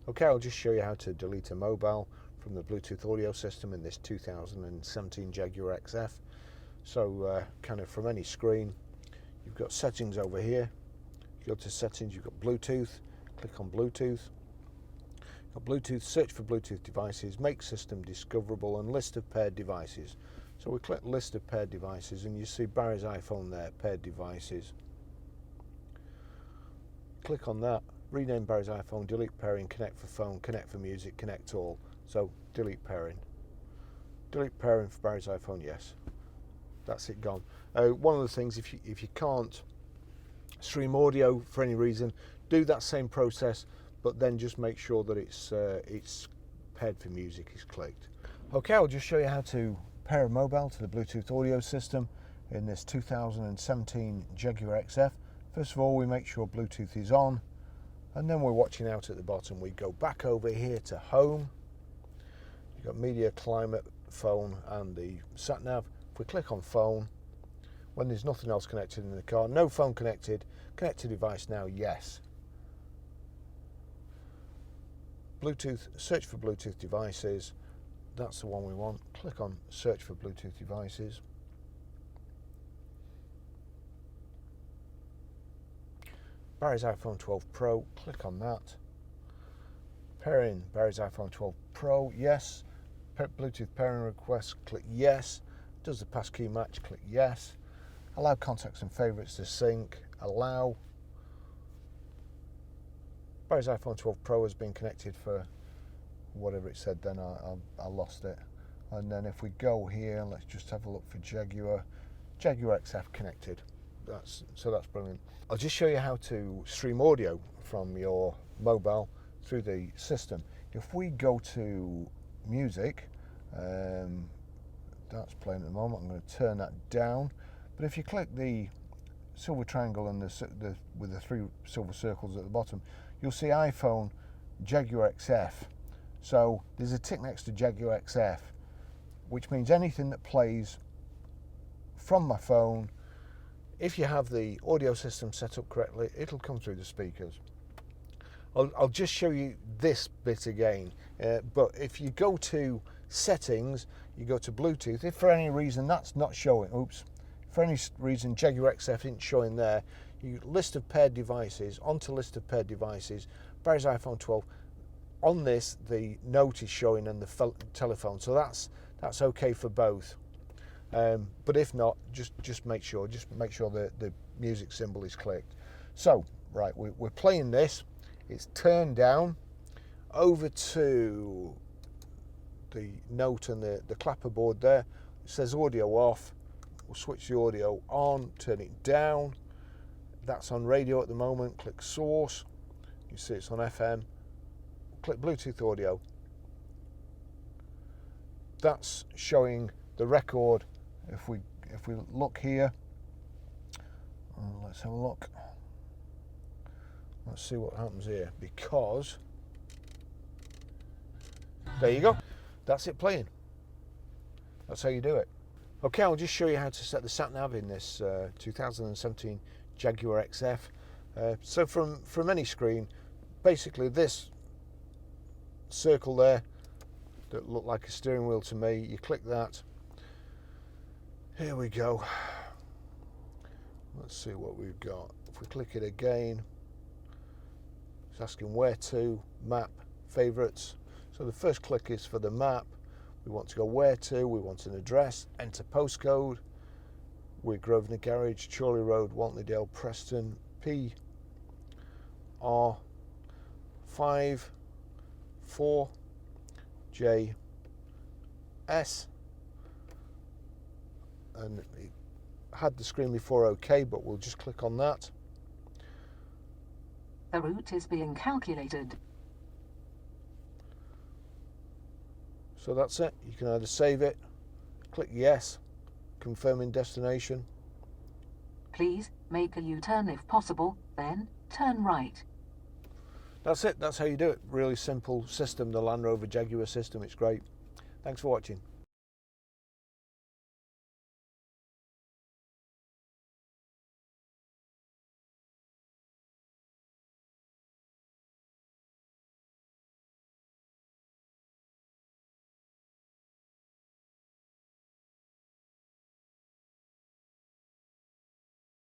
Okay, I'll just show you how to delete a mobile from the Bluetooth audio system in this 2017 Jaguar XF. So kind of from any screen, you've got settings over here. You go to settings, you've got Bluetooth, click on Bluetooth. You've got Bluetooth, search for Bluetooth devices, make system discoverable, and list of paired devices. So we click list of paired devices and you see Barry's iPhone there, paired devices. Click on that, rename Barry's iPhone, delete pairing, connect for phone, connect for music, connect all. So delete pairing. Delete pairing for Barry's iPhone, yes. That's it, gone. One of the things, if you can't stream audio for any reason, do that same process, but then just make sure that it's paired for music is clicked. Okay, I'll just show you how to pair a mobile to the Bluetooth audio system in this 2017 Jaguar XF. First of all, we make sure Bluetooth is on, and then we're watching out at the bottom. We go back over here to home. You've got media, climate, phone, and the sat nav. If we click on phone, when there's nothing else connected in the car, no phone connected, connect to device now, yes. Bluetooth, search for Bluetooth devices, that's the one we want. Click on search for Bluetooth devices. Barry's iPhone 12 Pro, click on that. Pairing Barry's iPhone 12 Pro, yes. Bluetooth pairing request, click yes. Does the passkey match, click yes. Allow contacts and favorites to sync, allow. Barry's iPhone 12 Pro has been connected for whatever it said then, I lost it. And then if we go here, let's just have a look for Jaguar XF connected. So that's brilliant. I'll just show you how to stream audio from your mobile through the system. If we go to music, that's playing at the moment. I'm going to turn that down. But if you click the silver triangle and with the three silver circles at the bottom, you'll see iPhone Jaguar XF. So there's a tick next to Jaguar XF, which means anything that plays from my phone, if you have the audio system set up correctly, it'll come through the speakers. I'll just show you this bit again, but if you go to settings, you go to Bluetooth, if for any reason that's not showing, for any reason Jaguar XF isn't showing there, you list of paired devices, onto list of paired devices, Barry's iPhone 12, on this the note is showing and the telephone, so that's okay for both. But if not, just make sure that the music symbol is clicked. So right, we're playing this. It's turned down over to the note and the clapper board there. It says audio off. We'll switch the audio on, turn it down. That's on radio at the moment. Click source. You see it's on FM. Click Bluetooth audio. That's showing the record. If we look here, let's have a look. Let's see what happens here, because there you go. That's it playing. That's how you do it. Okay, I'll just show you how to set the sat nav in this 2017 Jaguar XF. So from any screen, basically this circle there that looked like a steering wheel to me, you click that. Here we go. Let's see what we've got. If we click it again, it's asking where to, map, favorites. So the first click is for the map. We want to go where to, we want an address, enter postcode. We're Grosvenor Garage, Chorley Road, Wantleydale, Preston, PR 5 4 JS. And it had the screen before OK, but we'll just click on that. The route is being calculated. So that's it. You can either save it, click yes, confirming destination. Please make a U-turn if possible, then turn right. That's it. That's how you do it. Really simple system, the Land Rover Jaguar system. It's great. Thanks for watching.